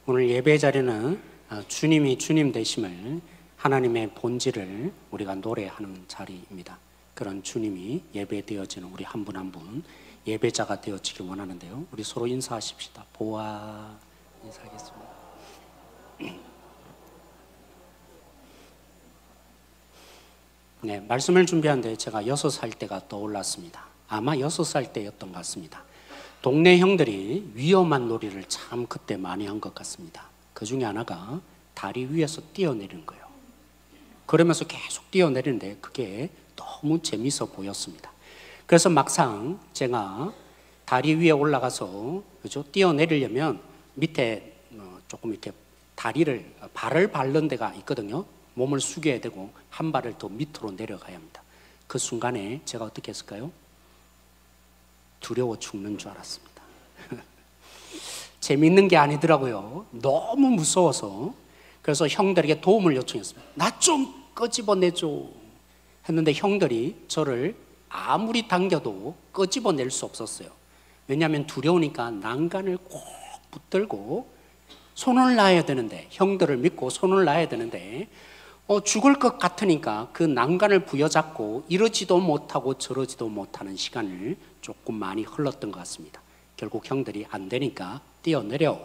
오늘 예배 자리는 주님이 주님 되심을, 하나님의 본질을 우리가 노래하는 자리입니다. 그런 주님이 예배되어지는 우리 한 분 한 분 예배자가 되어지길 원하는데요. 우리 서로 인사하십시다. 보아 인사하겠습니다. 네, 말씀을 준비하는데 제가 6살 때가 떠올랐습니다. 아마 6살 때였던 것 같습니다. 동네 형들이 위험한 놀이를 참 그때 많이 한 것 같습니다. 그 중에 하나가 다리 위에서 뛰어내리는 거예요. 그러면서 계속 뛰어내리는데 그게 너무 재밌어 보였습니다. 그래서 막상 제가 다리 위에 올라가서 그죠? 뛰어내리려면 밑에 조금 이렇게 발을 밟는 데가 있거든요. 몸을 숙여야 되고 한 발을 더 밑으로 내려가야 합니다. 그 순간에 제가 어떻게 했을까요? 두려워 죽는 줄 알았습니다. 재밌는 게 아니더라고요. 너무 무서워서. 그래서 형들에게 도움을 요청했습니다. 나 좀 끄집어내줘 했는데 형들이 저를 아무리 당겨도 끄집어낼 수 없었어요. 왜냐하면 두려우니까 난간을 꼭 붙들고 손을 놔야 되는데, 형들을 믿고 손을 놔야 되는데 죽을 것 같으니까 그 난간을 부여잡고 이러지도 못하고 저러지도 못하는 시간을 조금 많이 흘렀던 것 같습니다. 결국 형들이 안 되니까 뛰어내려.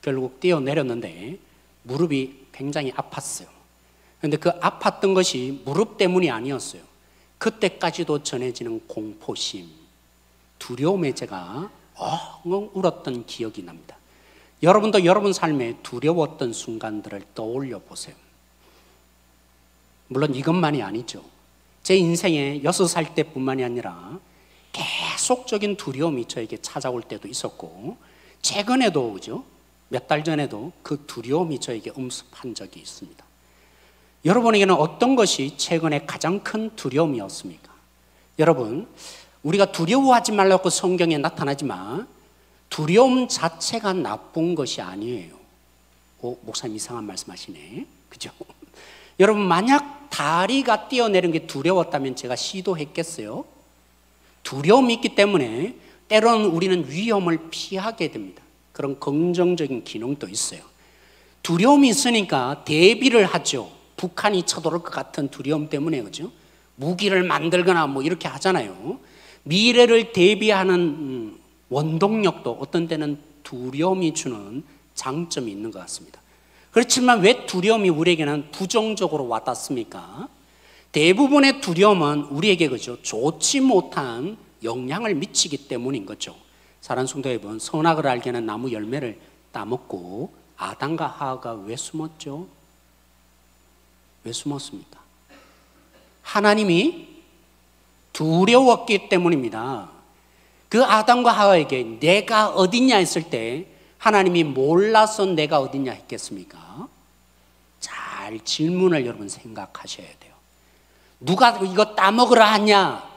결국 뛰어내렸는데 무릎이 굉장히 아팠어요. 그런데 그 아팠던 것이 무릎 때문이 아니었어요. 그때까지도 전해지는 공포심, 두려움에 제가 엉엉 울었던 기억이 납니다. 여러분도 여러분 삶에 두려웠던 순간들을 떠올려 보세요. 물론 이것만이 아니죠. 제 인생에 6살 때뿐만이 아니라 계속적인 두려움이 저에게 찾아올 때도 있었고, 최근에도 그죠? 몇 달 전에도 그 두려움이 저에게 음습한 적이 있습니다. 여러분에게는 어떤 것이 최근에 가장 큰 두려움이었습니까? 여러분, 우리가 두려워하지 말라고 성경에 나타나지만 두려움 자체가 나쁜 것이 아니에요. 목사님 이상한 말씀하시네. 그죠? 여러분, 만약 다리가 뛰어내리는 게 두려웠다면 제가 시도했겠어요? 두려움이 있기 때문에 때로는 우리는 위험을 피하게 됩니다. 그런 긍정적인 기능도 있어요. 두려움이 있으니까 대비를 하죠. 북한이 쳐들어올 것 같은 두려움 때문에, 그죠? 무기를 만들거나 뭐 이렇게 하잖아요. 미래를 대비하는 원동력도 어떤 때는 두려움이 주는 장점이 있는 것 같습니다. 그렇지만 왜 두려움이 우리에게는 부정적으로 와닿습니까? 대부분의 두려움은 우리에게 그죠? 좋지 못한 영향을 미치기 때문인 거죠. 사랑하는 성도 여러분, 선악을 알게 하는 나무 열매를 따먹고 아담과 하와가 왜 숨었죠? 왜 숨었습니까? 하나님이 두려웠기 때문입니다. 그 아담과 하와에게 내가 어디냐 했을 때 하나님이 몰라서 내가 어디냐 했겠습니까? 잘 질문을 여러분 생각하셔야 돼요. 누가 이거 따먹으라 하냐?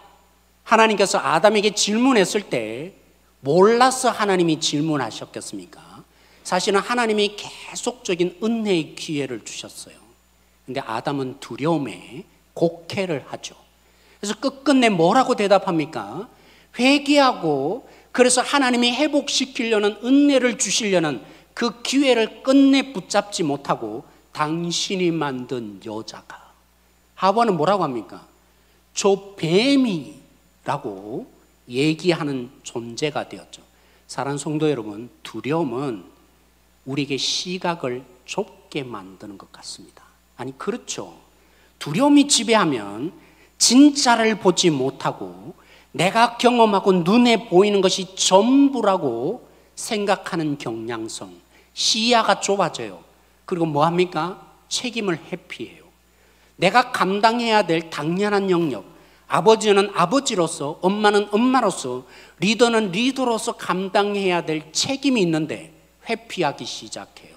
하나님께서 아담에게 질문했을 때 몰라서 하나님이 질문하셨겠습니까? 사실은 하나님이 계속적인 은혜의 기회를 주셨어요. 근데 아담은 두려움에 곡해를 하죠. 그래서 끝끝내 뭐라고 대답합니까? 회개하고, 그래서 하나님이 회복시키려는 은혜를 주시려는 그 기회를 끝내 붙잡지 못하고 당신이 만든 여자가, 하와는 뭐라고 합니까? 저 뱀이라고 얘기하는 존재가 되었죠. 사랑하는 성도 여러분, 두려움은 우리에게 시각을 좁게 만드는 것 같습니다. 아니, 그렇죠. 두려움이 지배하면 진짜를 보지 못하고 내가 경험하고 눈에 보이는 것이 전부라고 생각하는 경향성, 시야가 좁아져요. 그리고 뭐합니까? 책임을 회피해요. 내가 감당해야 될 당연한 영역, 아버지는 아버지로서, 엄마는 엄마로서, 리더는 리더로서 감당해야 될 책임이 있는데 회피하기 시작해요.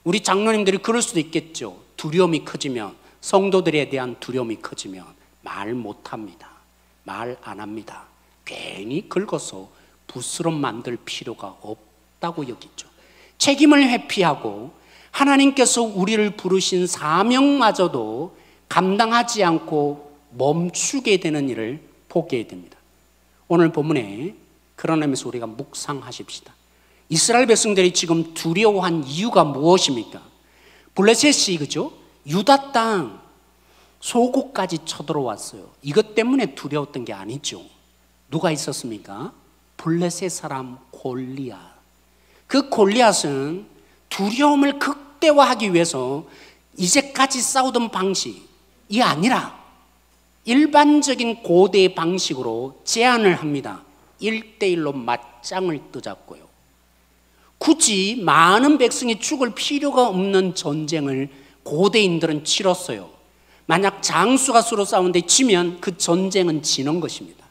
우리 장로님들이 그럴 수도 있겠죠. 두려움이 커지면, 성도들에 대한 두려움이 커지면 말 못합니다. 말 안 합니다. 괜히 긁어서 부스럼 만들 필요가 없다고 여기죠. 책임을 회피하고 하나님께서 우리를 부르신 사명마저도 감당하지 않고 멈추게 되는 일을 보게 됩니다. 오늘 본문에 그런 의미에서 우리가 묵상하십시다. 이스라엘 백성들이 지금 두려워한 이유가 무엇입니까? 블레셋이 그죠? 유다 땅 소국까지 쳐들어왔어요. 이것 때문에 두려웠던 게 아니죠. 누가 있었습니까? 블레셋 사람 골리앗. 그 골리앗은 두려움을 극대화하기 위해서 이제까지 싸우던 방식이 아니라 일반적인 고대의 방식으로 제안을 합니다. 1대1로 맞짱을 뜨자고요. 굳이 많은 백성이 죽을 필요가 없는 전쟁을 고대인들은 치렀어요. 만약 장수가 서로 싸우는데 지면 그 전쟁은 지는 것입니다.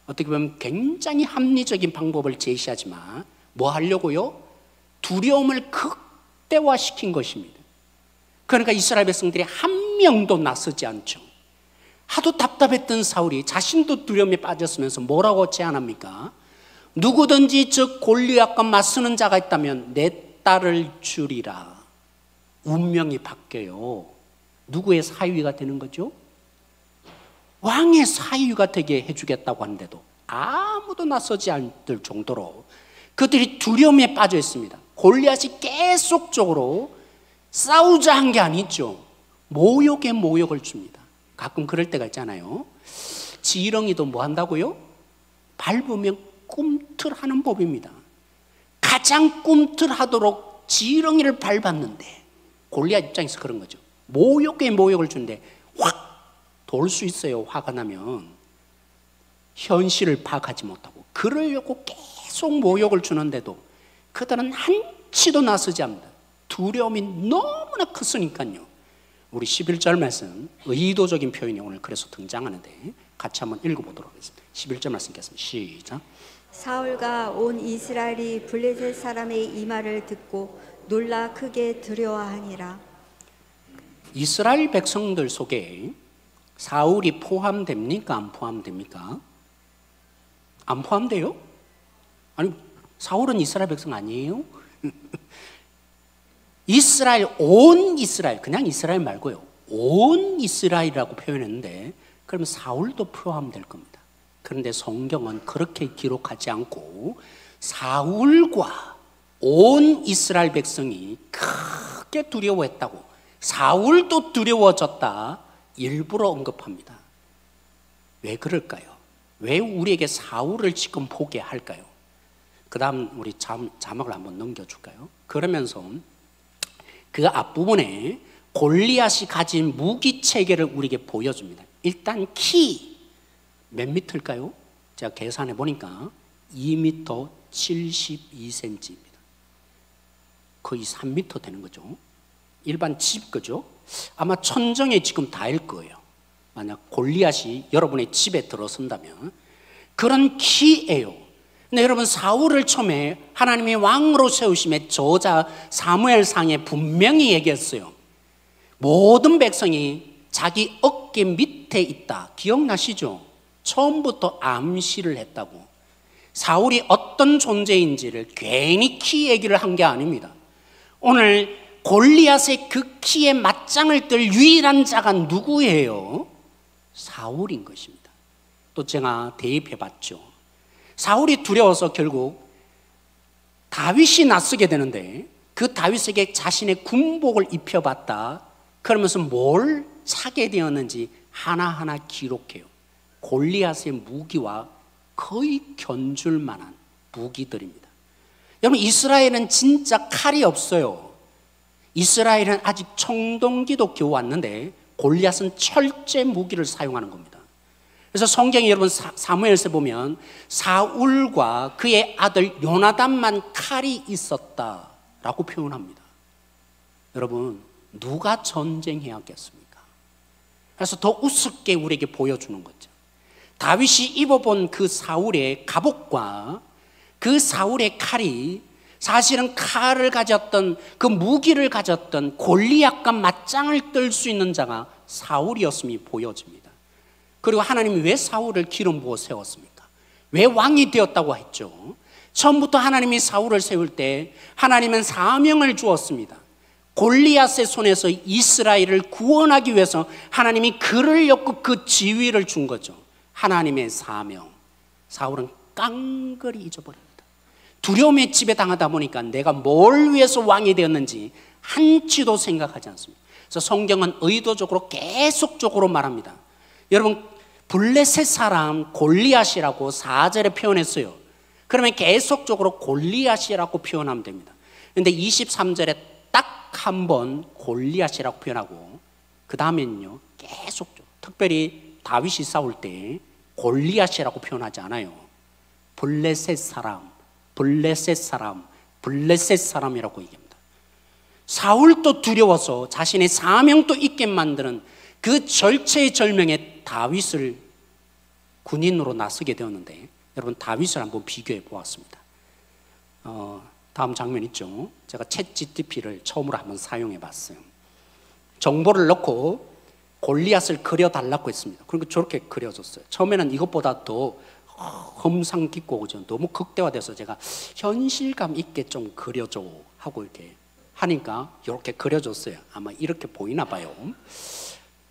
어떻게 보면 굉장히 합리적인 방법을 제시하지만 뭐 하려고요? 두려움을 극대화시킨 것입니다. 그러니까 이스라엘 백성들이 한 명도 나서지 않죠. 하도 답답했던 사울이 자신도 두려움에 빠졌으면서 뭐라고 제안합니까? 누구든지 저 골리앗과 맞서는 자가 있다면 내 딸을 주리라. 운명이 바뀌어요. 누구의 사위가 되는 거죠? 왕의 사위가 되게 해주겠다고 하는데도 아무도 나서지 않을 정도로 그들이 두려움에 빠져 있습니다. 골리앗이 계속적으로 싸우자 한 게 아니죠. 모욕에 모욕을 줍니다. 가끔 그럴 때가 있잖아요. 지렁이도 뭐 한다고요? 밟으면 꿈틀하는 법입니다. 가장 꿈틀하도록 지렁이를 밟았는데 골리앗 입장에서 그런 거죠. 모욕에 모욕을 주는데 확 돌 수 있어요. 화가 나면 현실을 파악하지 못하고 그러려고 계속 모욕을 주는데도 그들은 한치도 나서지 않는다. 두려움이 너무나 컸으니까요. 우리 11절 말씀 의도적인 표현이 오늘 그래서 등장하는데 같이 한번 읽어보도록 하겠습니다. 11절 말씀 읽겠습니다. 시작. 사울과 온 이스라엘이 블레셋 사람의 이 말을 듣고 놀라 크게 두려워하니라. 이스라엘 백성들 속에 사울이 포함됩니까? 안 포함됩니까? 안 포함돼요? 아니, 사울은 이스라엘 백성 아니에요? 이스라엘, 온 이스라엘, 그냥 이스라엘 말고요. 온 이스라엘이라고 표현했는데 그러면 사울도 포함될 겁니다. 그런데 성경은 그렇게 기록하지 않고 사울과 온 이스라엘 백성이 크게 두려워했다고, 사울도 두려워졌다 일부러 언급합니다. 왜 그럴까요? 왜 우리에게 사울을 지금 보게 할까요? 그 다음 우리 자막을 한번 넘겨줄까요? 그러면서 그 앞부분에 골리앗이 가진 무기 체계를 우리에게 보여줍니다. 일단 키 몇 미터일까요? 제가 계산해 보니까 2m 72cm입니다. 거의 3m 되는 거죠. 일반 집 거죠. 아마 천정에 지금 닿을 거예요. 만약 골리앗이 여러분의 집에 들어선다면 그런 키예요. 근데 여러분 사울을 처음에 하나님이 왕으로 세우심에 저자 사무엘상에 분명히 얘기했어요. 모든 백성이 자기 어깨 밑에 있다. 기억나시죠? 처음부터 암시를 했다고. 사울이 어떤 존재인지를 괜히 키 얘기를 한 게 아닙니다. 오늘 골리앗의 그 키에 맞짱을 뜰 유일한 자가 누구예요? 사울인 것입니다. 또 제가 대입해 봤죠. 사울이 두려워서 결국 다윗이 나서게 되는데 그 다윗에게 자신의 군복을 입혀봤다. 그러면서 뭘 사게 되었는지 하나하나 기록해요. 골리앗의 무기와 거의 견줄 만한 무기들입니다. 여러분, 이스라엘은 진짜 칼이 없어요. 이스라엘은 아직 청동기도 겨우 왔는데 골리앗은 철제 무기를 사용하는 겁니다. 그래서 성경에 여러분 사무엘서 보면 사울과 그의 아들 요나단만 칼이 있었다라고 표현합니다. 여러분, 누가 전쟁해야겠습니까? 그래서 더 우습게 우리에게 보여주는 거죠. 다윗이 입어본 그 사울의 갑옷과 그 사울의 칼이 사실은 칼을 가졌던 그 무기를 가졌던 골리앗과 맞짱을 뜰 수 있는 자가 사울이었음이 보여집니다. 그리고 하나님이 왜 사울을 기름 부어 세웠습니까? 왜 왕이 되었다고 했죠? 처음부터 하나님이 사울을 세울 때 하나님은 사명을 주었습니다. 골리앗의 손에서 이스라엘을 구원하기 위해서 하나님이 그를 엮고 그 지위를 준 거죠. 하나님의 사명. 사울은 깡그리 잊어버립니다. 두려움에 지배당하다 보니까 내가 뭘 위해서 왕이 되었는지 한치도 생각하지 않습니다. 그래서 성경은 의도적으로 계속적으로 말합니다. 여러분, 블레셋 사람 골리앗이라고 4절에 표현했어요. 그러면 계속적으로 골리앗이라고 표현하면 됩니다. 그런데 23절에 딱 한 번 골리앗이라고 표현하고 그 다음에는요 계속적으로, 특별히 다윗이 싸울 때 골리앗이라고 표현하지 않아요. 블레셋 사람, 블레셋 사람, 블레셋 사람이라고 얘기합니다. 사울도 두려워서 자신의 사명도 잊게 만드는 그 절체절명의 다윗을 군인으로 나서게 되었는데, 여러분 다윗을 한번 비교해 보았습니다. 다음 장면 있죠. 제가 챗GPT를 처음으로 한번 사용해 봤어요. 정보를 넣고 골리앗을 그려달라고 했습니다. 그러니까 저렇게 그려줬어요. 처음에는 이것보다 더 험상 깊고 그죠? 너무 극대화돼서 제가 현실감 있게 좀 그려줘 하고 이렇게 하니까 이렇게 그려줬어요. 아마 이렇게 보이나 봐요.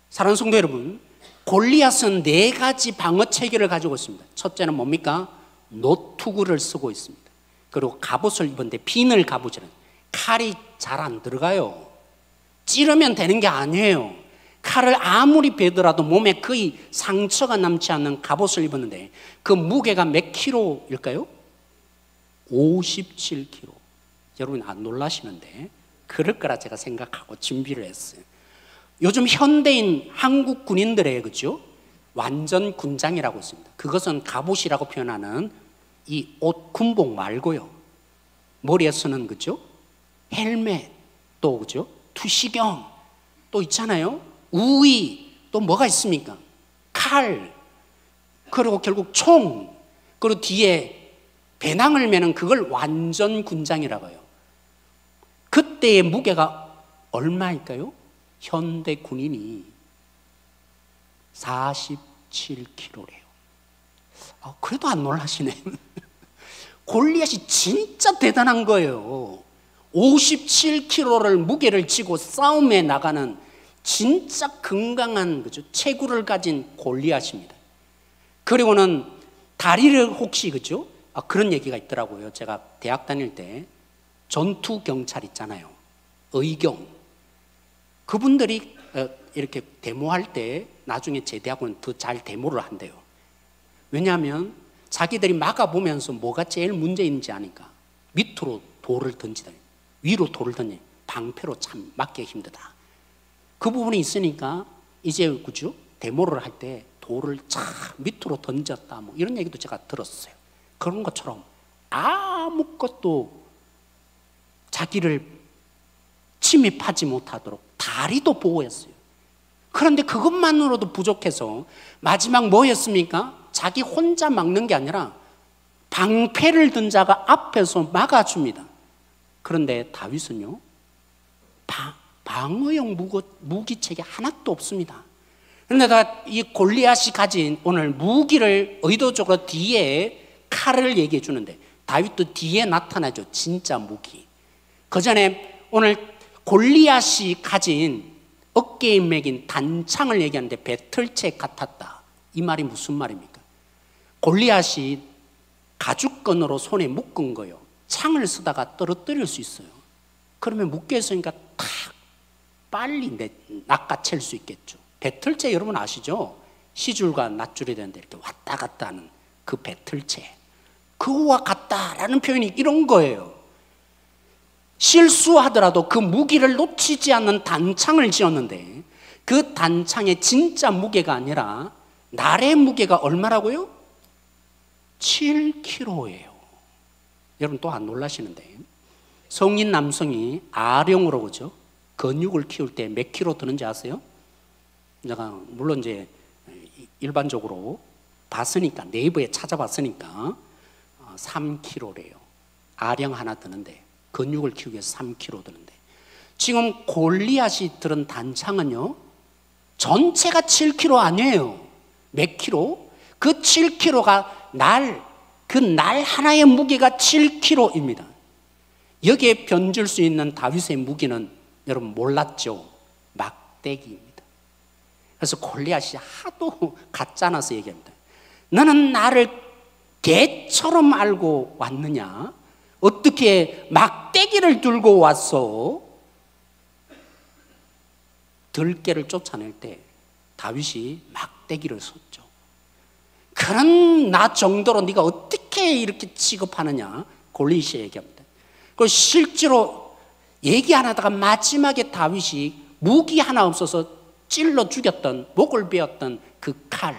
사랑하는 성도 여러분, 골리앗은 4가지 방어 체계를 가지고 있습니다. 첫째는 뭡니까? 노투구를 쓰고 있습니다. 그리고 갑옷을 입었는데 비늘 갑옷이라는, 칼이 잘 안 들어가요. 찌르면 되는 게 아니에요. 칼을 아무리 베더라도 몸에 거의 상처가 남지 않는 갑옷을 입었는데 그 무게가 몇 킬로일까요? 57kg. 여러분 안 놀라시는데 그럴 거라 제가 생각하고 준비를 했어요. 요즘 현대인 한국 군인들의 그죠? 완전 군장이라고 있습니다. 그것은 갑옷이라고 표현하는 이 옷 군복 말고요. 머리에 쓰는 그죠? 헬멧, 또 그죠? 투시경, 또 있잖아요. 우위, 또 뭐가 있습니까? 칼, 그리고 결국 총, 그리고 뒤에 배낭을 매는 그걸 완전 군장이라고 해요. 그때의 무게가 얼마일까요? 현대 군인이 47kg래요. 그래도 안 놀라시네. 골리앗이 진짜 대단한 거예요. 57kg를 무게를 지고 싸움에 나가는 진짜 건강한 그죠? 체구를 가진 골리앗입니다. 그리고는 다리를 혹시 그죠? 그런 얘기가 있더라고요. 제가 대학 다닐 때 전투 경찰 있잖아요. 의경. 그분들이 이렇게 데모할 때 나중에 제대하고는 더 잘 데모를 한대요. 왜냐하면 자기들이 막아보면서 뭐가 제일 문제인지 아니까 밑으로 돌을 던지다, 위로 돌을 던지, 방패로 참 막기 힘들다. 그 부분이 있으니까 이제 그죠? 데모를 할 때 돌을 참 밑으로 던졌다, 뭐 이런 얘기도 제가 들었어요. 그런 것처럼 아무것도 자기를 침입하지 못하도록 다리도 보호했어요. 그런데 그것만으로도 부족해서 마지막 뭐 했습니까? 자기 혼자 막는 게 아니라 방패를 든 자가 앞에서 막아줍니다. 그런데 다윗은요, 방어용 무기책이 하나도 없습니다. 그런데 이 골리앗이 가진 오늘 무기를 의도적으로 뒤에 칼을 얘기해 주는데, 다윗도 뒤에 나타나죠. 진짜 무기. 그 전에 오늘 골리앗이 가진 어깨에 매긴 단창을 얘기하는데 배틀책 같았다. 이 말이 무슨 말입니까? 골리앗이 가죽끈으로 손에 묶은 거예요. 창을 쓰다가 떨어뜨릴 수 있어요. 그러면 묶여 있으니까 탁 빨리 낚아챌 수 있겠죠. 배틀체 여러분 아시죠? 시줄과 낫줄이 되는데 이렇게 왔다 갔다 하는 그 배틀체. 그와 같다라는 표현이 이런 거예요. 실수하더라도 그 무기를 놓치지 않는 단창을 지었는데 그 단창의 진짜 무게가 아니라 날의 무게가 얼마라고요? 7kg예요. 여러분 또 안 놀라시는데 성인 남성이 아령으로 그죠? 근육을 키울 때 몇 킬로 드는지 아세요? 제가 물론 이제 일반적으로 봤으니까 네이버에 찾아봤으니까 3kg래요. 아령 하나 드는데 근육을 키우기 위해서 3kg 드는데 지금 골리앗이 들은 단창은요 전체가 7kg 아니에요. 몇 킬로? 그 7kg가 그 날 하나의 무게가 7kg입니다. 여기에 변줄 수 있는 다윗의 무기는 여러분 몰랐죠? 막대기입니다. 그래서 골리앗이 하도 가짜나서 얘기합니다. 너는 나를 개처럼 알고 왔느냐? 어떻게 막대기를 들고 와서 들개를 쫓아낼 때 다윗이 막대기를 썼죠. 그런 나 정도로 네가 어떻게 이렇게 취급하느냐, 골리앗이 얘기합니다. 그 실제로 얘기 안 하다가 마지막에 다윗이 무기 하나 없어서 찔러 죽였던, 목을 베었던 그 칼,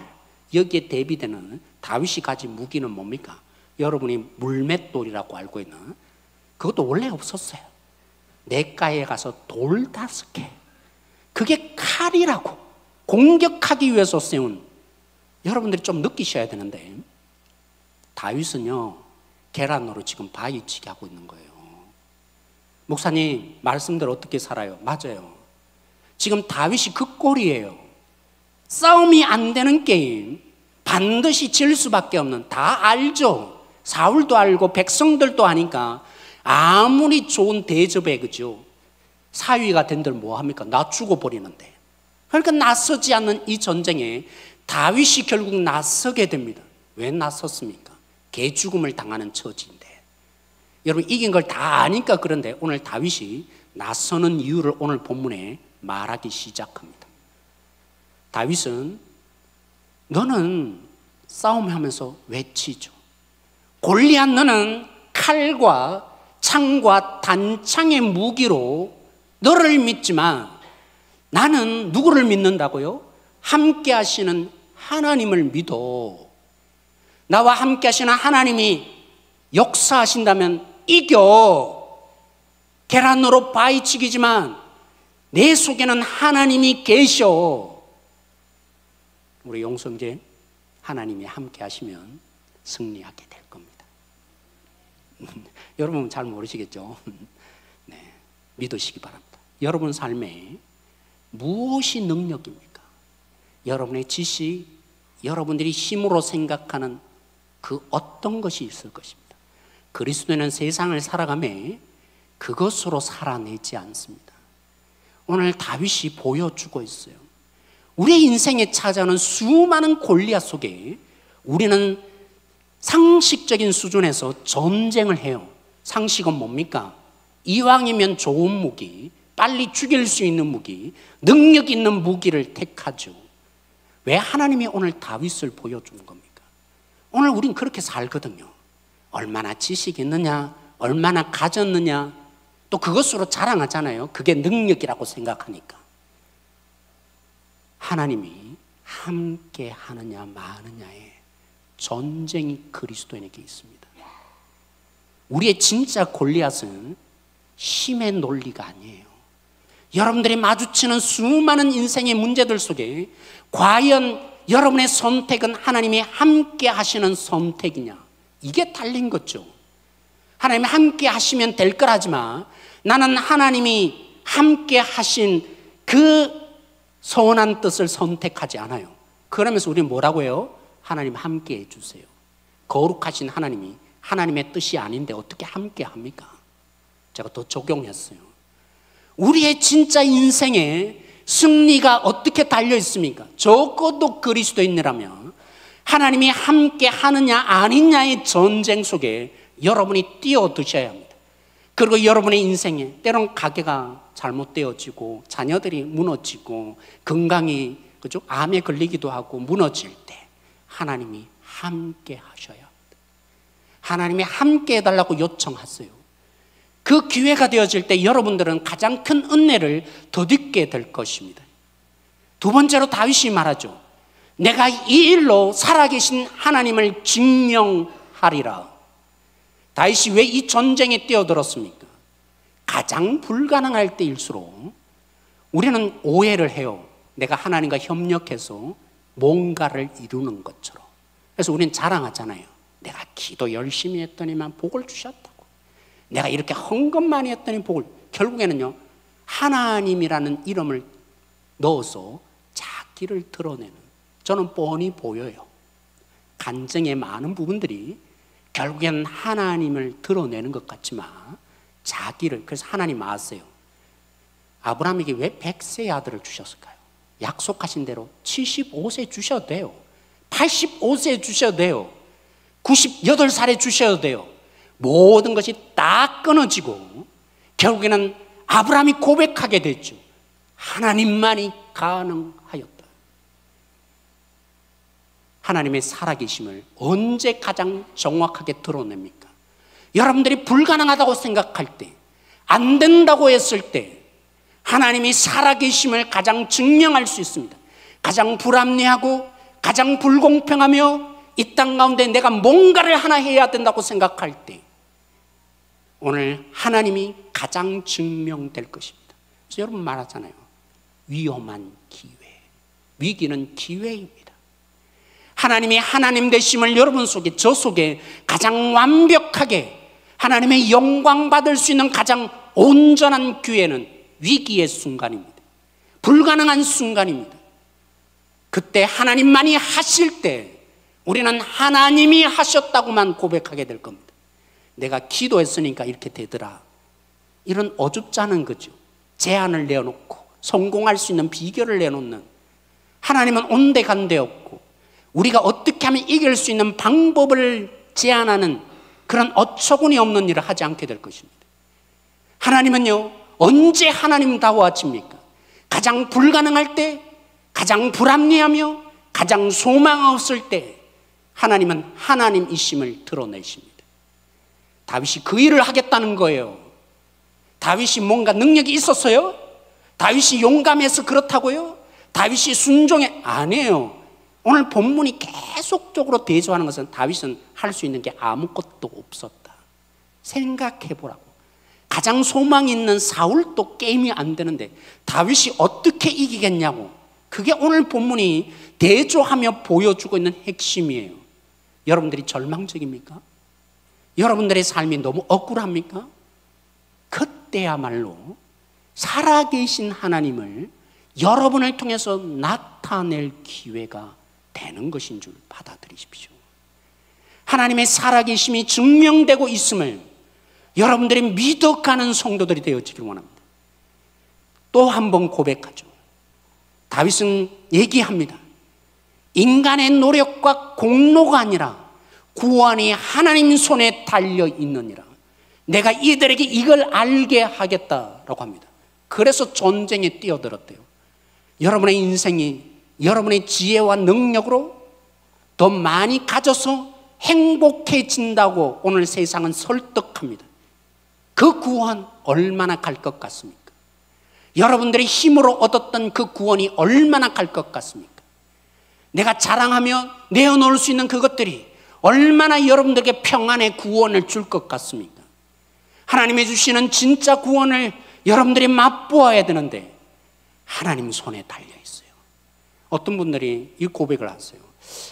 여기에 대비되는 다윗이 가진 무기는 뭡니까? 여러분이 물맷돌이라고 알고 있는, 그것도 원래 없었어요. 냇가에 가서 돌 5개, 그게 칼이라고, 공격하기 위해서 세운. 여러분들이 좀 느끼셔야 되는데, 다윗은요 계란으로 지금 바위치기 하고 있는 거예요. 목사님 말씀대로 어떻게 살아요? 맞아요. 지금 다윗이 그 꼴이에요. 싸움이 안 되는 게임, 반드시 질 수밖에 없는, 다 알죠. 사울도 알고 백성들도 아니까 아무리 좋은 대접에, 그죠, 사위가 된들 뭐합니까? 나 죽어버리는데. 그러니까 나서지 않는 이 전쟁에 다윗이 결국 나서게 됩니다. 왜 나섰습니까? 개죽음을 당하는 처지인데. 여러분 이긴 걸 다 아니까 그런데 오늘 다윗이 나서는 이유를 오늘 본문에 말하기 시작합니다. 다윗은 너는 싸움하면서 외치죠. 골리앗 너는 칼과 창과 단창의 무기로 너를 믿지만 나는 누구를 믿는다고요? 함께 하시는 하나님을 믿어. 나와 함께 하시는 하나님이 역사하신다면 이겨. 계란으로 바위치기지만 내 속에는 하나님이 계셔. 우리 용성제, 하나님이 함께 하시면 승리하게 될 겁니다. 여러분 잘 모르시겠죠? 네, 믿으시기 바랍니다. 여러분 삶에 무엇이 능력입니까? 여러분의 지식, 여러분들이 힘으로 생각하는 그 어떤 것이 있을 것입니다. 그리스도는 세상을 살아가며 그것으로 살아내지 않습니다. 오늘 다윗이 보여주고 있어요. 우리의 인생에 찾아오는 수많은 골리앗 속에 우리는 상식적인 수준에서 전쟁을 해요. 상식은 뭡니까? 이왕이면 좋은 무기, 빨리 죽일 수 있는 무기, 능력 있는 무기를 택하죠. 왜 하나님이 오늘 다윗을 보여주는 겁니까? 오늘 우린 그렇게 살거든요. 얼마나 지식이 있느냐, 얼마나 가졌느냐, 또 그것으로 자랑하잖아요. 그게 능력이라고 생각하니까. 하나님이 함께 하느냐 마느냐의 전쟁이 그리스도인에게 있습니다. 우리의 진짜 골리앗은 힘의 논리가 아니에요. 여러분들이 마주치는 수많은 인생의 문제들 속에 과연 여러분의 선택은 하나님이 함께 하시는 선택이냐, 이게 달린 거죠. 하나님이 함께 하시면 될 거라지만 나는 하나님이 함께 하신 그 선한 뜻을 선택하지 않아요. 그러면서 우리는 뭐라고 해요? 하나님 함께 해주세요. 거룩하신 하나님이 하나님의 뜻이 아닌데 어떻게 함께 합니까? 제가 더 적용했어요. 우리의 진짜 인생에 승리가 어떻게 달려 있습니까? 적어도 그리스도인이라면 하나님이 함께 하느냐 아니냐의 전쟁 속에 여러분이 뛰어드셔야 합니다. 그리고 여러분의 인생에 때론 가게가 잘못되어지고 자녀들이 무너지고 건강이, 그죠? 암에 걸리기도 하고 무너질 때 하나님이 함께 하셔야 합니다. 하나님이 함께 해달라고 요청하세요. 그 기회가 되어질 때 여러분들은 가장 큰 은혜를 덧입게 될 것입니다. 두 번째로 다윗이 말하죠. 내가 이 일로 살아계신 하나님을 증명하리라. 다윗이 왜 이 전쟁에 뛰어들었습니까? 가장 불가능할 때일수록 우리는 오해를 해요. 내가 하나님과 협력해서 뭔가를 이루는 것처럼. 그래서 우리는 자랑하잖아요. 내가 기도 열심히 했더니만 복을 주셨다고. 내가 이렇게 헌금 많이 했더니 복을. 결국에는요, 하나님이라는 이름을 넣어서 자기를 드러내는, 저는 뻔히 보여요. 간증의 많은 부분들이 결국엔 하나님을 드러내는 것 같지만 자기를, 그래서 하나님 아세요. 아브라함에게 왜 100세의 아들을 주셨을까요? 약속하신 대로 75세 주셔도 돼요. 85세 주셔도 돼요. 98살에 주셔도 돼요. 모든 것이 다 끊어지고 결국에는 아브라함이 고백하게 됐죠. 하나님만이 가능하였다. 하나님의 살아계심을 언제 가장 정확하게 드러냅니까? 여러분들이 불가능하다고 생각할 때, 안 된다고 했을 때 하나님이 살아계심을 가장 증명할 수 있습니다. 가장 불합리하고 가장 불공평하며 이 땅 가운데 내가 뭔가를 하나 해야 된다고 생각할 때 오늘 하나님이 가장 증명될 것입니다. 그래서 여러분 말하잖아요. 위험한 기회. 위기는 기회입니다. 하나님이 하나님 되심을 여러분 속에, 저 속에 가장 완벽하게 하나님의 영광 받을 수 있는 가장 온전한 기회는 위기의 순간입니다. 불가능한 순간입니다. 그때 하나님만이 하실 때 우리는 하나님이 하셨다고만 고백하게 될 겁니다. 내가 기도했으니까 이렇게 되더라. 이런 어줍지 않은 거죠. 제안을 내어놓고 성공할 수 있는 비결을 내놓는, 하나님은 온데간데 없고 우리가 어떻게 하면 이길 수 있는 방법을 제안하는 그런 어처구니 없는 일을 하지 않게 될 것입니다. 하나님은요, 언제 하나님다워하십니까? 가장 불가능할 때, 가장 불합리하며 가장 소망 없을 때 하나님은 하나님이심을 드러내십니다. 다윗이 그 일을 하겠다는 거예요. 다윗이 뭔가 능력이 있었어요? 다윗이 용감해서 그렇다고요? 다윗이 순종해? 아니에요. 오늘 본문이 계속적으로 대조하는 것은 다윗은 할 수 있는 게 아무것도 없었다. 생각해 보라고. 가장 소망이 있는 사울도 게임이 안 되는데 다윗이 어떻게 이기겠냐고. 그게 오늘 본문이 대조하며 보여주고 있는 핵심이에요. 여러분들이 절망적입니까? 여러분들의 삶이 너무 억울합니까? 그때야말로 살아계신 하나님을 여러분을 통해서 나타낼 기회가 되는 것인 줄 받아들이십시오. 하나님의 살아계심이 증명되고 있음을 여러분들이 믿어가는 성도들이 되어지길 원합니다. 또 한 번 고백하죠. 다윗은 얘기합니다. 인간의 노력과 공로가 아니라 구원이 하나님 손에 달려 있느니라. 내가 이들에게 이걸 알게 하겠다라고 합니다. 그래서 전쟁에 뛰어들었대요. 여러분의 인생이 여러분의 지혜와 능력으로 더 많이 가져서 행복해진다고 오늘 세상은 설득합니다. 그 구원 얼마나 갈 것 같습니까? 여러분들의 힘으로 얻었던 그 구원이 얼마나 갈 것 같습니까? 내가 자랑하며 내어놓을 수 있는 그것들이 얼마나 여러분들에게 평안의 구원을 줄 것 같습니까? 하나님이 주시는 진짜 구원을 여러분들이 맛보아야 되는데 하나님 손에 달려 있어요. 어떤 분들이 이 고백을 하세요.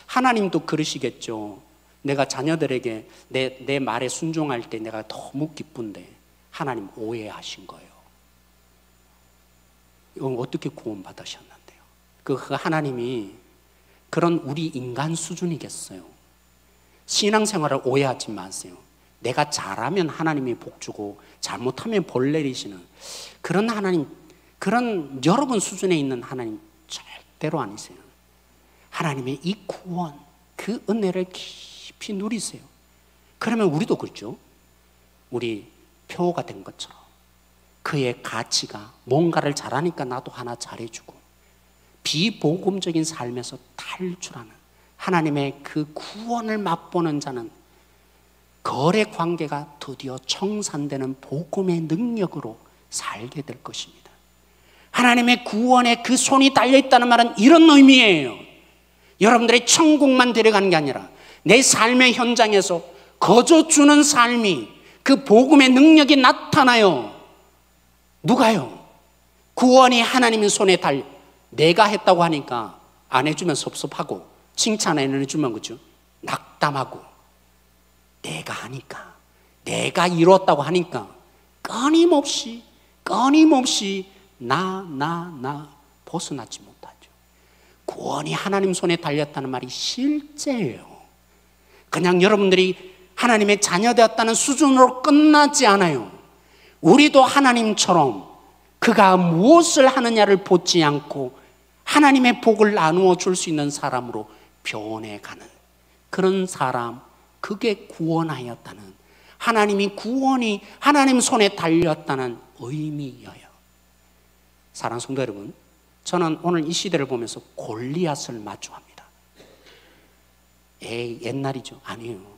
하나님도 그러시겠죠. 내가 자녀들에게 내 말에 순종할 때 내가 너무 기쁜데 하나님 오해하신 거예요. 어떻게 구원받으셨는데요? 그 하나님이 그런 우리 인간 수준이겠어요? 신앙생활을 오해하지 마세요. 내가 잘하면 하나님이 복 주고 잘못하면 벌 내리시는 그런 하나님, 그런 여러분 수준에 있는 하나님 절대로 아니세요. 하나님의 이 구원, 그 은혜를 깊이 누리세요. 그러면 우리도 그렇죠. 우리 표가 된 것처럼 그의 가치가 뭔가를 잘하니까 나도 하나 잘해주고 비복음적인 삶에서 탈출하는 하나님의 그 구원을 맛보는 자는 거래 관계가 드디어 청산되는 복음의 능력으로 살게 될 것입니다. 하나님의 구원에 그 손이 달려있다는 말은 이런 의미예요. 여러분들의 천국만 데려가는 게 아니라 내 삶의 현장에서 거저주는 삶이 그 복음의 능력이 나타나요. 누가요? 구원이 하나님의 손에 달려. 내가 했다고 하니까 안 해주면 섭섭하고 칭찬 안 해주면 그죠? 낙담하고 내가 하니까 내가 이뤘다고 하니까 끊임없이 나 벗어나지 못하죠. 구원이 하나님 손에 달렸다는 말이 실제예요. 그냥 여러분들이 하나님의 자녀 되었다는 수준으로 끝나지 않아요. 우리도 하나님처럼 그가 무엇을 하느냐를 보지 않고 하나님의 복을 나누어 줄 수 있는 사람으로 변해가는 그런 사람, 그게 구원하였다는 하나님이 구원이 하나님 손에 달렸다는 의미여요. 사랑하는 성도 여러분, 저는 오늘 이 시대를 보면서 골리앗을 마주합니다. 옛날이죠. 아니에요.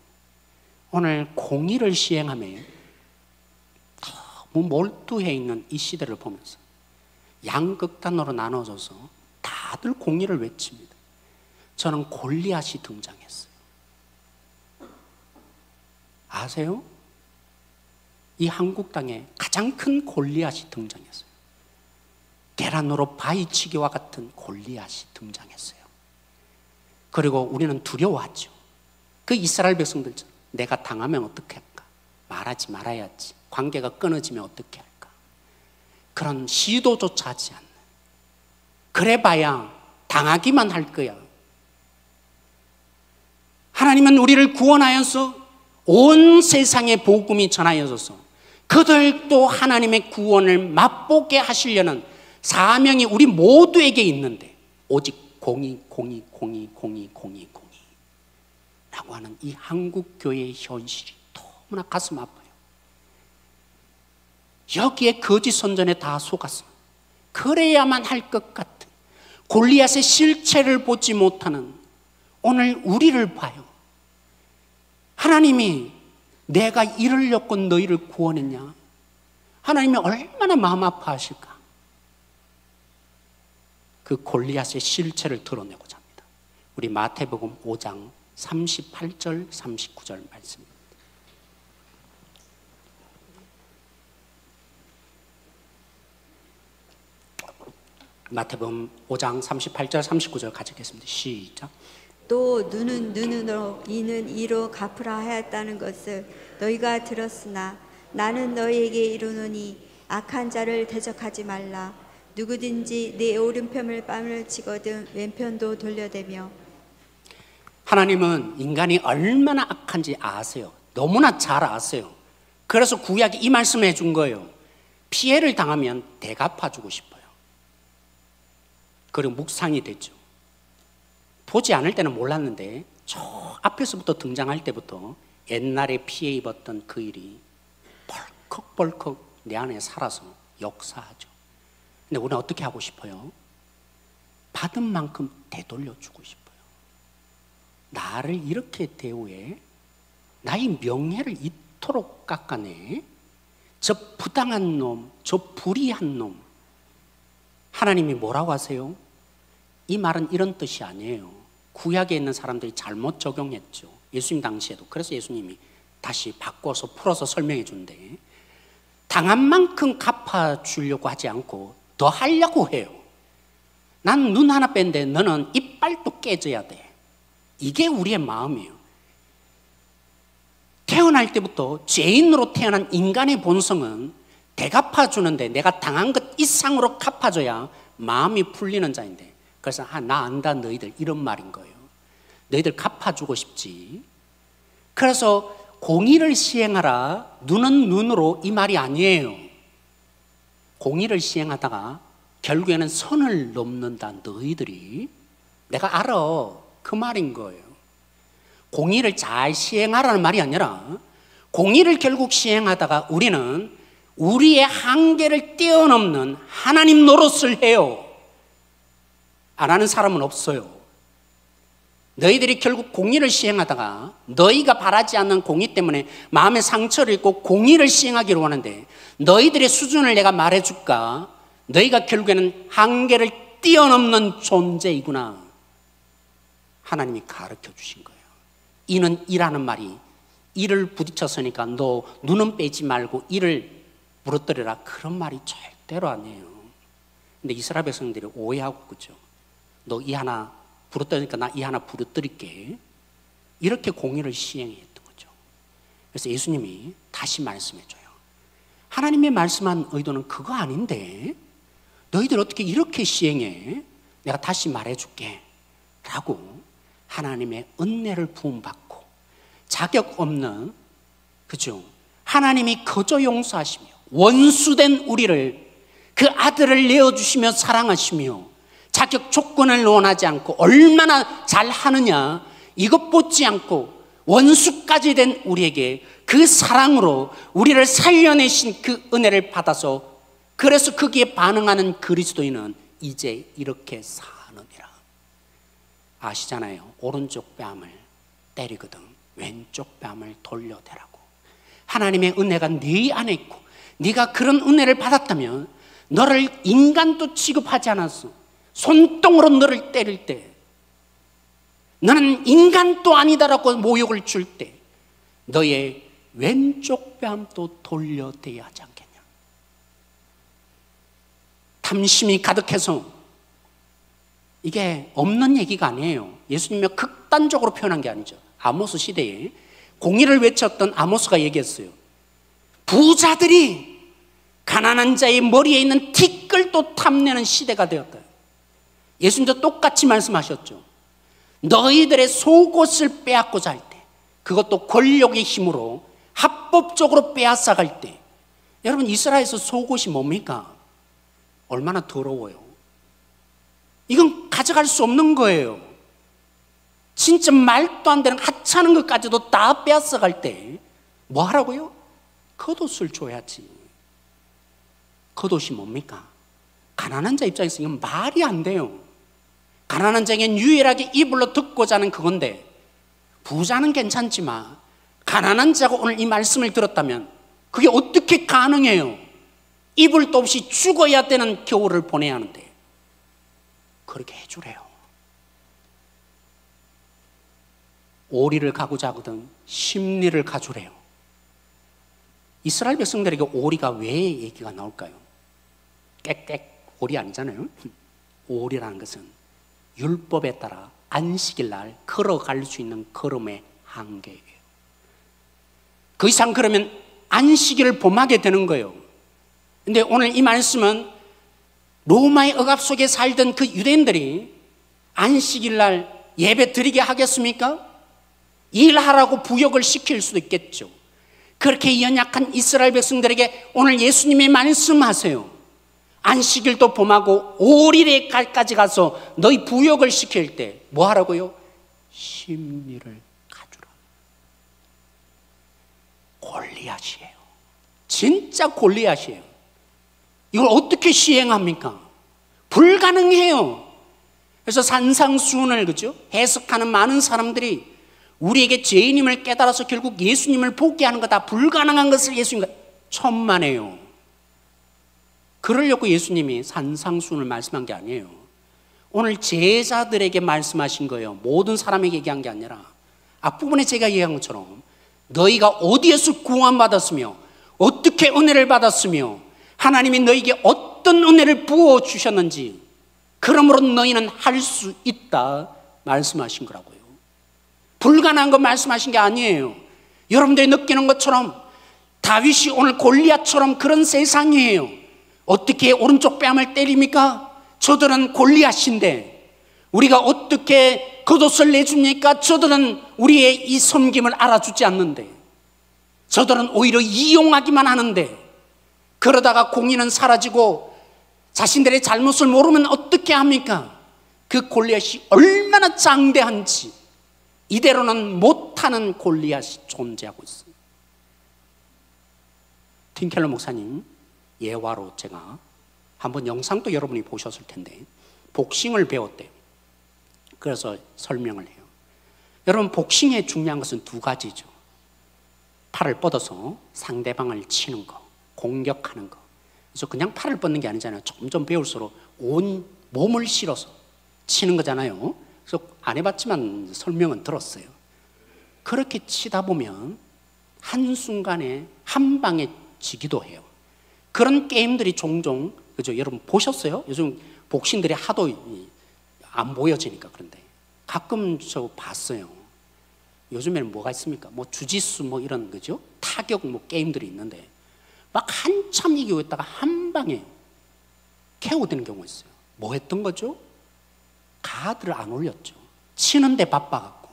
오늘 공의를 시행하며 너무 몰두해 있는 이 시대를 보면서 양극단으로 나눠져서 다들 공의를 외칩니다. 저는 골리앗이 등장했어요. 아세요? 이 한국 땅에 가장 큰 골리앗이 등장했어요. 계란으로 바위치기와 같은 골리앗이 등장했어요. 그리고 우리는 두려워하죠. 그 이스라엘 백성들처럼 내가 당하면 어떻게 할까? 말하지 말아야지. 관계가 끊어지면 어떻게 할까? 그런 시도조차 하지 않는, 그래봐야 당하기만 할 거야. 하나님은 우리를 구원하여서 온 세상에 복음이 전하여져서 그들도 하나님의 구원을 맛보게 하시려는 사명이 우리 모두에게 있는데, 오직 공의 라고 하는 이 한국 교회의 현실이 너무나 가슴 아파요. 여기에 거짓 선전에 다 속았어. 그래야만 할 것 같은 골리앗의 실체를 보지 못하는 오늘 우리를 봐요. 하나님이 내가 이러려고 너희를 구원했냐? 하나님이 얼마나 마음 아파하실까? 그 골리앗의 실체를 드러내고자 합니다. 우리 마태복음 5장 38절 39절 말씀입니다. 마태복음 5장 38절 39절 같이 읽겠습니다. 시작. 또 눈은 눈으로 이는 이로 갚으라 하였다는 것을 너희가 들었으나 나는 너희에게 이르노니 악한 자를 대적하지 말라. 누구든지 내 오른편을 뺨을 치거든 왼편도 돌려대며. 하나님은 인간이 얼마나 악한지 아세요. 너무나 잘 아세요. 그래서 구약이 이 말씀을 해준 거예요. 피해를 당하면 대갚아주고 싶어요. 그리고 묵상이 됐죠. 보지 않을 때는 몰랐는데 저 앞에서부터 등장할 때부터 옛날에 피해 입었던 그 일이 벌컥벌컥 내 안에 살아서 역사하죠. 근데 우리는 어떻게 하고 싶어요? 받은 만큼 되돌려주고 싶어요. 나를 이렇게 대우해? 나의 명예를 이토록 깎아내? 저 부당한 놈, 저 불의한 놈. 하나님이 뭐라고 하세요? 이 말은 이런 뜻이 아니에요. 구약에 있는 사람들이 잘못 적용했죠. 예수님 당시에도. 그래서 예수님이 다시 바꿔서 풀어서 설명해 준대. 당한 만큼 갚아주려고 하지 않고 더 하려고 해요. 난 눈 하나 뺀데 너는 이빨도 깨져야 돼. 이게 우리의 마음이에요. 태어날 때부터 죄인으로 태어난 인간의 본성은 대갚아주는데 내가 당한 것 이상으로 갚아줘야 마음이 풀리는 자인데, 그래서 나 안다 너희들 이런 말인 거예요. 너희들 갚아주고 싶지. 그래서 공의를 시행하라. 눈은 눈으로 이 말이 아니에요. 공의를 시행하다가 결국에는 선을 넘는다 너희들이. 내가 알아. 그 말인 거예요. 공의를 잘 시행하라는 말이 아니라 공의를 결국 시행하다가 우리는 우리의 한계를 뛰어넘는 하나님 노릇을 해요. 안 하는 사람은 없어요. 너희들이 결국 공의를 시행하다가 너희가 바라지 않는 공의 때문에 마음의 상처를 입고 공의를 시행하기로 하는데, 너희들의 수준을 내가 말해줄까? 너희가 결국에는 한계를 뛰어넘는 존재이구나. 하나님이 가르쳐 주신 거예요. 이는 이라는 말이 이를 부딪혔으니까 너 눈은 빼지 말고 이를 부러뜨려라, 그런 말이 절대로 아니에요. 근데 이스라엘 백성들이 오해하고, 그죠? 너 이 하나 부러뜨리니까 나 이 하나 부러뜨릴게. 이렇게 공의를 시행했던 거죠. 그래서 예수님이 다시 말씀해줘요. 하나님의 말씀한 의도는 그거 아닌데 너희들 어떻게 이렇게 시행해? 내가 다시 말해줄게 라고 하나님의 은혜를 부음받고 자격 없는, 그죠? 하나님이 거저 용서하시며 원수된 우리를 그 아들을 내어주시며 사랑하시며 자격 조건을 논하지 않고 얼마나 잘하느냐 이것 보지 않고 원수까지 된 우리에게 그 사랑으로 우리를 살려내신 그 은혜를 받아서, 그래서 거기에 반응하는 그리스도인은 이제 이렇게 사느니라. 아시잖아요. 오른쪽 뺨을 때리거든 왼쪽 뺨을 돌려대라고. 하나님의 은혜가 네 안에 있고 네가 그런 은혜를 받았다면 너를 인간도 취급하지 않았어. 손등으로 너를 때릴 때, 너는 인간도 아니다라고 모욕을 줄 때 너의 왼쪽 뺨도 돌려대야 하지 않겠냐. 탐심이 가득해서, 이게 없는 얘기가 아니에요. 예수님이 극단적으로 표현한 게 아니죠. 아모스 시대에 공의를 외쳤던 아모스가 얘기했어요. 부자들이 가난한 자의 머리에 있는 티끌도 탐내는 시대가 되었다. 예수님도 똑같이 말씀하셨죠. 너희들의 속옷을 빼앗고자 할 때, 그것도 권력의 힘으로 합법적으로 빼앗아갈 때, 여러분 이스라엘에서 속옷이 뭡니까? 얼마나 더러워요. 이건 가져갈 수 없는 거예요. 진짜 말도 안 되는 하찮은 것까지도 다 빼앗아갈 때 뭐 하라고요? 겉옷을 줘야지. 겉옷이 뭡니까? 가난한 자 입장에서 이건 말이 안 돼요. 가난한 자에겐 유일하게 이불로 덮고 자는 그건데, 부자는 괜찮지만 가난한 자가 오늘 이 말씀을 들었다면 그게 어떻게 가능해요? 이불도 없이 죽어야 되는 겨울을 보내야 하는데 그렇게 해주래요. 오리를 가고자 하거든 심리를 가주래요. 이스라엘 백성들에게 오리가 왜 얘기가 나올까요? 깨깨 오리 아니잖아요. 오리라는 것은 율법에 따라 안식일 날 걸어갈 수 있는 걸음의 한계예요. 그 이상 그러면 안식일을 범하게 되는 거예요. 근데 오늘 이 말씀은 로마의 억압 속에 살던 그 유대인들이 안식일 날 예배 드리게 하겠습니까? 일하라고 부역을 시킬 수도 있겠죠. 그렇게 연약한 이스라엘 백성들에게 오늘 예수님이 말씀하세요. 안식일도 범하고 오리래까지 가서 너희 부역을 시킬 때 뭐 하라고요? 심리를 가주라. 골리앗이에요. 진짜 골리앗이에요. 이걸 어떻게 시행합니까? 불가능해요. 그래서 산상수훈을 그죠? 해석하는 많은 사람들이 우리에게 죄인임을 깨달아서 결국 예수님을 포기하는 거 다 불가능한 것을 예수님과 천만에요. 그러려고 예수님이 산상수훈을 말씀한 게 아니에요. 오늘 제자들에게 말씀하신 거예요. 모든 사람에게 얘기한 게 아니라 앞부분에 제가 얘기한 것처럼 너희가 어디에서 구원받았으며 어떻게 은혜를 받았으며 하나님이 너희에게 어떤 은혜를 부어주셨는지, 그러므로 너희는 할 수 있다 말씀하신 거라고요. 불가능한 거 말씀하신 게 아니에요. 여러분들이 느끼는 것처럼 다윗이 오늘 골리앗처럼 그런 세상이에요. 어떻게 오른쪽 뺨을 때립니까? 저들은 골리앗인데 우리가 어떻게 겉옷을 내줍니까? 저들은 우리의 이 섬김을 알아주지 않는데, 저들은 오히려 이용하기만 하는데, 그러다가 공의는 사라지고 자신들의 잘못을 모르면 어떻게 합니까? 그 골리앗이 얼마나 장대한지 이대로는 못하는 골리앗이 존재하고 있어요. 팀켈러 목사님 예화로 제가 한번 영상도 여러분이 보셨을 텐데 복싱을 배웠대요. 그래서 설명을 해요. 여러분 복싱의 중요한 것은 두 가지죠. 팔을 뻗어서 상대방을 치는 거, 공격하는 거. 그래서 그냥 팔을 뻗는 게 아니잖아요. 점점 배울수록 온 몸을 실어서 치는 거잖아요. 그래서 안 해봤지만 설명은 들었어요. 그렇게 치다 보면 한순간에 한 방에 지기도 해요. 그런 게임들이 종종, 그죠? 여러분 보셨어요? 요즘 복싱들이 하도 안 보여지니까. 그런데 가끔 저 봤어요. 요즘에는 뭐가 있습니까? 뭐 주짓수 뭐 이런, 그죠? 타격 뭐 게임들이 있는데 막 한참 이기고 있다가 한 방에 KO되는 경우가 있어요. 뭐 했던 거죠? 가드를 안 올렸죠. 치는데 바빠갖고.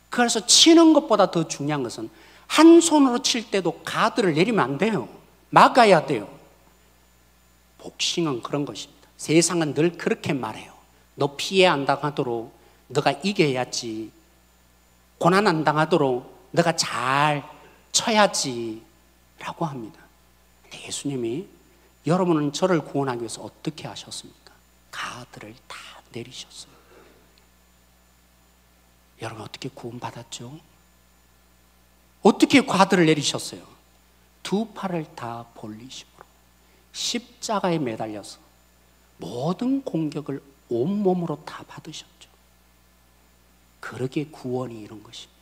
그래서 치는 것보다 더 중요한 것은 한 손으로 칠 때도 가드를 내리면 안 돼요. 막아야 돼요. 복싱은 그런 것입니다. 세상은 늘 그렇게 말해요. 너 피해 안 당하도록 너가 이겨야지. 고난 안 당하도록 너가 잘 쳐야지 라고 합니다. 근데 예수님이 여러분은 저를 구원하기 위해서 어떻게 하셨습니까? 가드를 다 내리셨어요. 여러분 어떻게 구원받았죠? 어떻게 가드를 내리셨어요? 두 팔을 다 벌리심으로 십자가에 매달려서 모든 공격을 온몸으로 다 받으셨죠. 그러기에 구원이 이런 것입니다.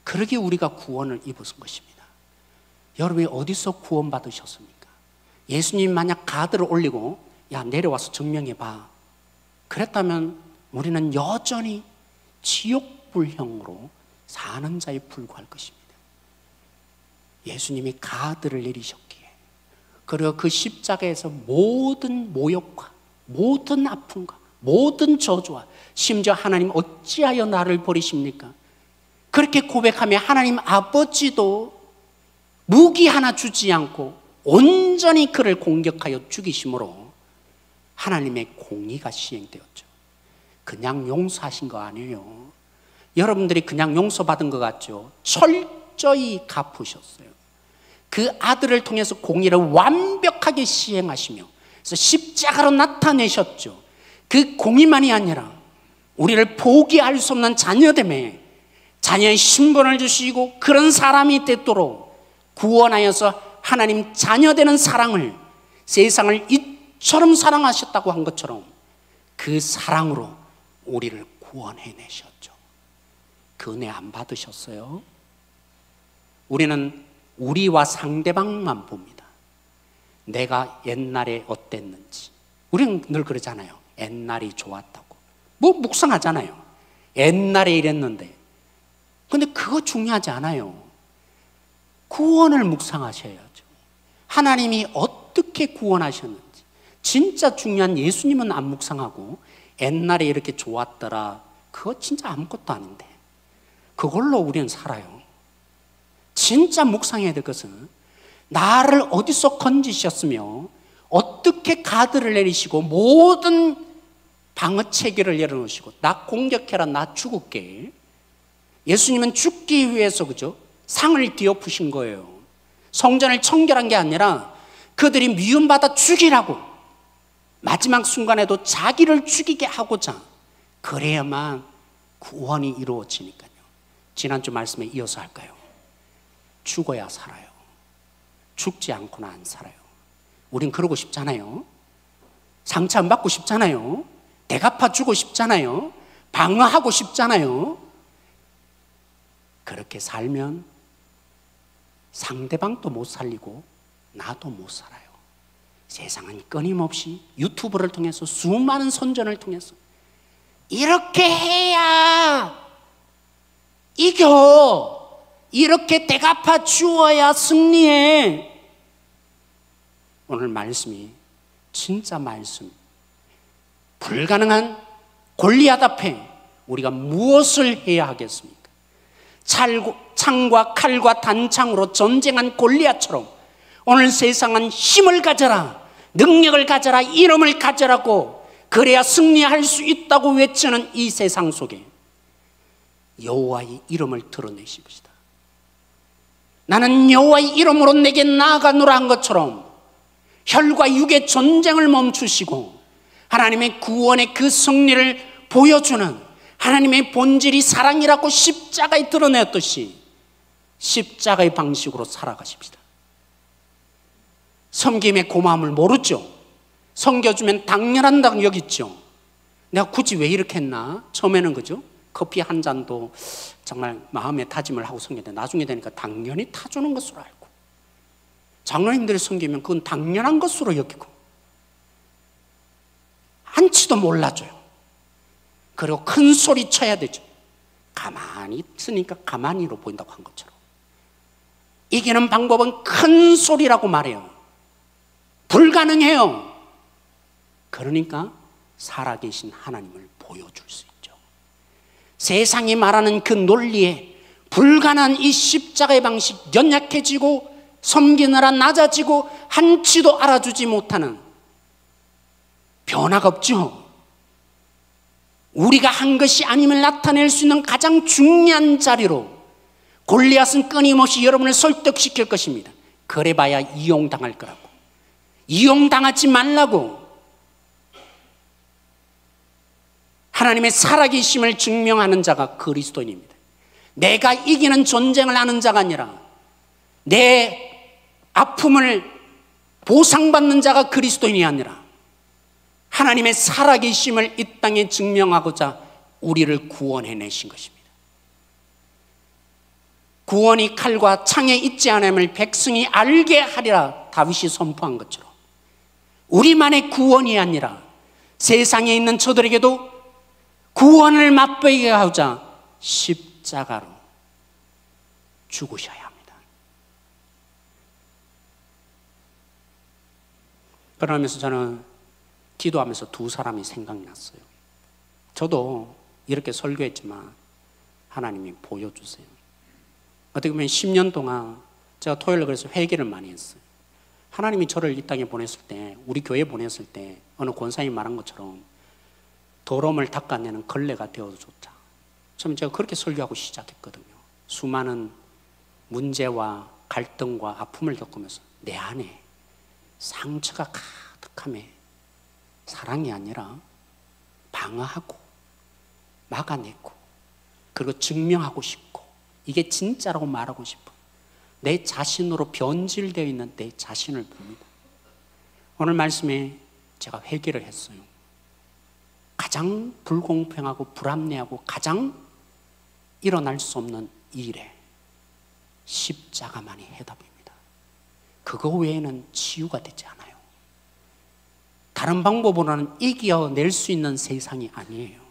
그러기에 우리가 구원을 입은 것입니다. 여러분이 어디서 구원받으셨습니까? 예수님 만약 가드를 올리고 야 내려와서 증명해봐 그랬다면 우리는 여전히 지옥불형으로 사는 자에 불과할 것입니다. 예수님이 가드를 내리셨기에 그리고 그 십자가에서 모든 모욕과 모든 아픔과 모든 저주와 심지어 하나님 어찌하여 나를 버리십니까? 그렇게 고백하며 하나님 아버지도 무기 하나 주지 않고 온전히 그를 공격하여 죽이심으로 하나님의 공의가 시행되었죠. 그냥 용서하신 거 아니에요. 여러분들이 그냥 용서받은 것 같죠? 철저히 갚으셨어요. 그 아들을 통해서 공의를 완벽하게 시행하시며 그래서 십자가로 나타내셨죠. 그 공의만이 아니라 우리를 포기할 수 없는 자녀됨에 자녀의 신분을 주시고 그런 사람이 되도록 구원하여서 하나님 자녀되는 사랑을 세상을 이처럼 사랑하셨다고 한 것처럼 그 사랑으로 우리를 구원해내셨죠. 그 은혜 안 받으셨어요? 우리는 우리와 상대방만 봅니다. 내가 옛날에 어땠는지. 우리는 늘 그러잖아요. 옛날이 좋았다고. 뭐 묵상하잖아요. 옛날에 이랬는데. 근데 그거 중요하지 않아요. 구원을 묵상하셔야죠. 하나님이 어떻게 구원하셨는지. 진짜 중요한 예수님은 안 묵상하고 옛날에 이렇게 좋았더라. 그거 진짜 아무것도 아닌데. 그걸로 우리는 살아요. 진짜 묵상해야 될 것은 나를 어디서 건지셨으며 어떻게 가드를 내리시고 모든 방어 체계를 열어놓으시고 나 공격해라 나 죽을게. 예수님은 죽기 위해서 그죠? 상을 뒤엎으신 거예요. 성전을 청결한 게 아니라 그들이 미움받아 죽이라고 마지막 순간에도 자기를 죽이게 하고자 그래야만 구원이 이루어지니까요. 지난주 말씀에 이어서 할까요? 죽어야 살아요. 죽지 않고는 안 살아요. 우린 그러고 싶잖아요. 상처 안 받고 싶잖아요. 대갚아 주고 싶잖아요. 방어하고 싶잖아요. 그렇게 살면 상대방도 못 살리고 나도 못 살아요. 세상은 끊임없이 유튜브를 통해서 수많은 선전을 통해서 이렇게 해야 이겨. 이렇게 대갚아 주어야 승리해. 오늘 말씀이 진짜 말씀. 불가능한 골리앗 앞에 우리가 무엇을 해야 하겠습니까? 창과 칼과 단창으로 전쟁한 골리앗처럼 오늘 세상은 힘을 가져라, 능력을 가져라, 이름을 가져라고 그래야 승리할 수 있다고 외치는 이 세상 속에 여호와의 이름을 드러내십시다. 나는 여호와의 이름으로 내게 나아가노라 한 것처럼 혈과 육의 전쟁을 멈추시고 하나님의 구원의 그 승리를 보여주는 하나님의 본질이 사랑이라고 십자가에 드러냈듯이 십자가의 방식으로 살아가십시다. 섬김의 고마움을 모르죠. 섬겨주면 당연한다고 여겼죠. 내가 굳이 왜 이렇게 했나? 처음에는 그죠? 커피 한 잔도 정말 마음의 다짐을 하고 섬겼는데 나중에 되니까 당연히 타주는 것으로 알고 장로님들이 섬기면 그건 당연한 것으로 여기고 한치도 몰라줘요. 그리고 큰 소리 쳐야 되죠. 가만히 있으니까 가만히로 보인다고 한 것처럼 이기는 방법은 큰 소리라고 말해요. 불가능해요. 그러니까 살아계신 하나님을 보여줄 수 있죠. 세상이 말하는 그 논리에 불가능한 이 십자가의 방식 연약해지고 섬기느라 낮아지고 한치도 알아주지 못하는 변화가 없죠. 우리가 한 것이 아님을 나타낼 수 있는 가장 중요한 자리로 골리앗은 끊임없이 여러분을 설득시킬 것입니다. 그래봐야 이용당할 거라고. 이용당하지 말라고. 하나님의 살아계심을 증명하는 자가 그리스도인입니다. 내가 이기는 전쟁을 하는 자가 아니라 내 아픔을 보상받는 자가 그리스도인이 아니라 하나님의 살아계심을 이 땅에 증명하고자 우리를 구원해내신 것입니다. 구원이 칼과 창에 있지 않음을 백성이 알게 하리라 다윗이 선포한 것처럼 우리만의 구원이 아니라 세상에 있는 저들에게도 구원을 맛보이게 하고자 십자가로 죽으셔야 합니다. 그러면서 저는 기도하면서 두 사람이 생각났어요. 저도 이렇게 설교했지만 하나님이 보여주세요. 어떻게 보면 10년 동안 제가 토요일에 그래서 회개를 많이 했어요. 하나님이 저를 이 땅에 보냈을 때, 우리 교회에 보냈을 때 어느 권사님이 말한 것처럼 더러움을 닦아내는 걸레가 되어줬다. 처음에 제가 그렇게 설교하고 시작했거든요. 수많은 문제와 갈등과 아픔을 겪으면서 내 안에 상처가 가득함에 사랑이 아니라 방어하고 막아내고 그리고 증명하고 싶고 이게 진짜라고 말하고 싶어. 내 자신으로 변질되어 있는 내 자신을 봅니다. 오늘 말씀에 제가 회개를 했어요. 가장 불공평하고 불합리하고 가장 일어날 수 없는 일에 십자가만이 해답입니다. 그거 외에는 치유가 되지 않아요. 다른 방법으로는 이겨낼 수 있는 세상이 아니에요.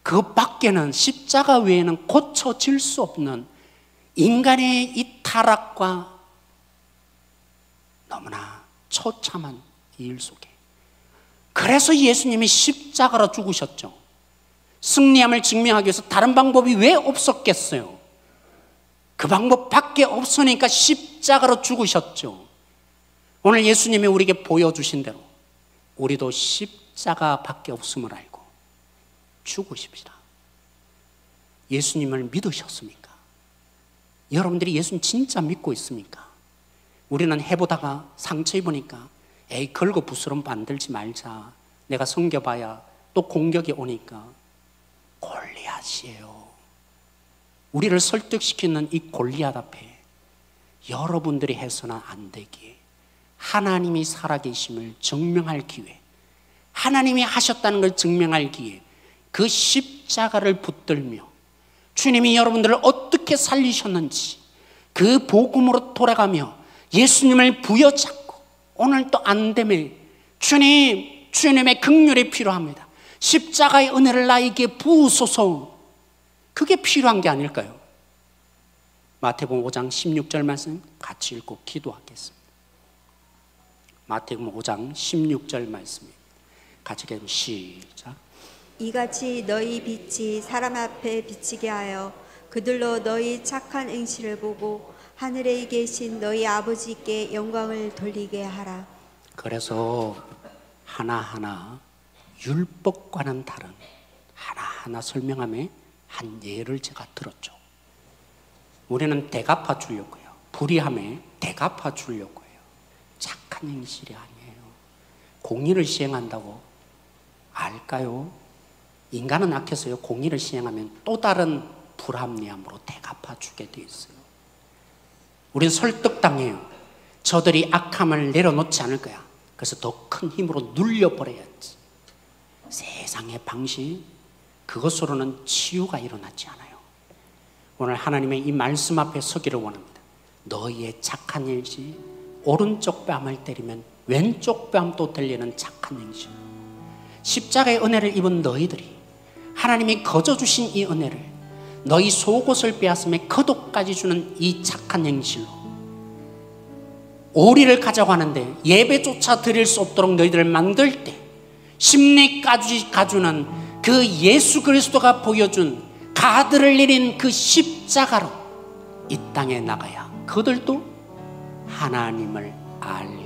그것밖에는 십자가 외에는 고쳐질 수 없는 인간의 이 타락과 너무나 처참한 일 속에 그래서 예수님이 십자가로 죽으셨죠. 승리함을 증명하기 위해서 다른 방법이 왜 없었겠어요? 그 방법밖에 없으니까 십자가로 죽으셨죠. 오늘 예수님이 우리에게 보여주신 대로 우리도 십자가밖에 없음을 알고 죽으십시다. 예수님을 믿으셨습니까? 여러분들이 예수님 진짜 믿고 있습니까? 우리는 해보다가 상처 입으니까 에이 걸고 부스럼 만들지 말자. 내가 섬겨봐야 또 공격이 오니까 골리앗이에요. 우리를 설득시키는 이 골리앗 앞에 여러분들이 해서는 안 되기에 하나님이 살아계심을 증명할 기회, 하나님이 하셨다는 걸 증명할 기회, 그 십자가를 붙들며 주님이 여러분들을 어떻게 살리셨는지 그 복음으로 돌아가며 예수님을 부여잡고 오늘 또 안되면 주님의 긍휼이 필요합니다. 십자가의 은혜를 나에게 부으소서. 그게 필요한 게 아닐까요? 마태복음 5장 16절 말씀 같이 읽고 기도하겠습니다. 마태복음 5장 16절 말씀입니다. 같이 읽으면 시작. 이같이 너희 빛이 사람 앞에 비치게 하여 그들로 너희 착한 행실을 보고 하늘에 계신 너희 아버지께 영광을 돌리게 하라. 그래서 하나하나 율법과는 다른 하나하나 설명함에 한 예를 제가 들었죠. 우리는 대갚아 주려고요. 불의함에 대갚아 주려고 해요. 착한 행실이 아니에요. 공의를 시행한다고 알까요? 인간은 악해서요. 공의를 시행하면 또 다른 불합리함으로 대갚아 주게 돼 있어요. 우리는 설득당해요. 저들이 악함을 내려놓지 않을 거야. 그래서 더 큰 힘으로 눌려버려야지. 세상의 방식 그것으로는 치유가 일어나지 않아요. 오늘 하나님의 이 말씀 앞에 서기를 원합니다. 너희의 착한 일시 오른쪽 뺨을 때리면 왼쪽 뺨도 들리는 착한 행실. 십자가의 은혜를 입은 너희들이 하나님이 거저주신 이 은혜를 너희 속옷을 빼앗음에 겉옷까지 주는 이 착한 행실로 오리를 가자고 하는데 예배조차 드릴 수 없도록 너희들을 만들 때 심리까지 가주는 그 예수 그리스도가 보여준 가드를 내린 그 십자가로 이 땅에 나가야 그들도 하나님을 알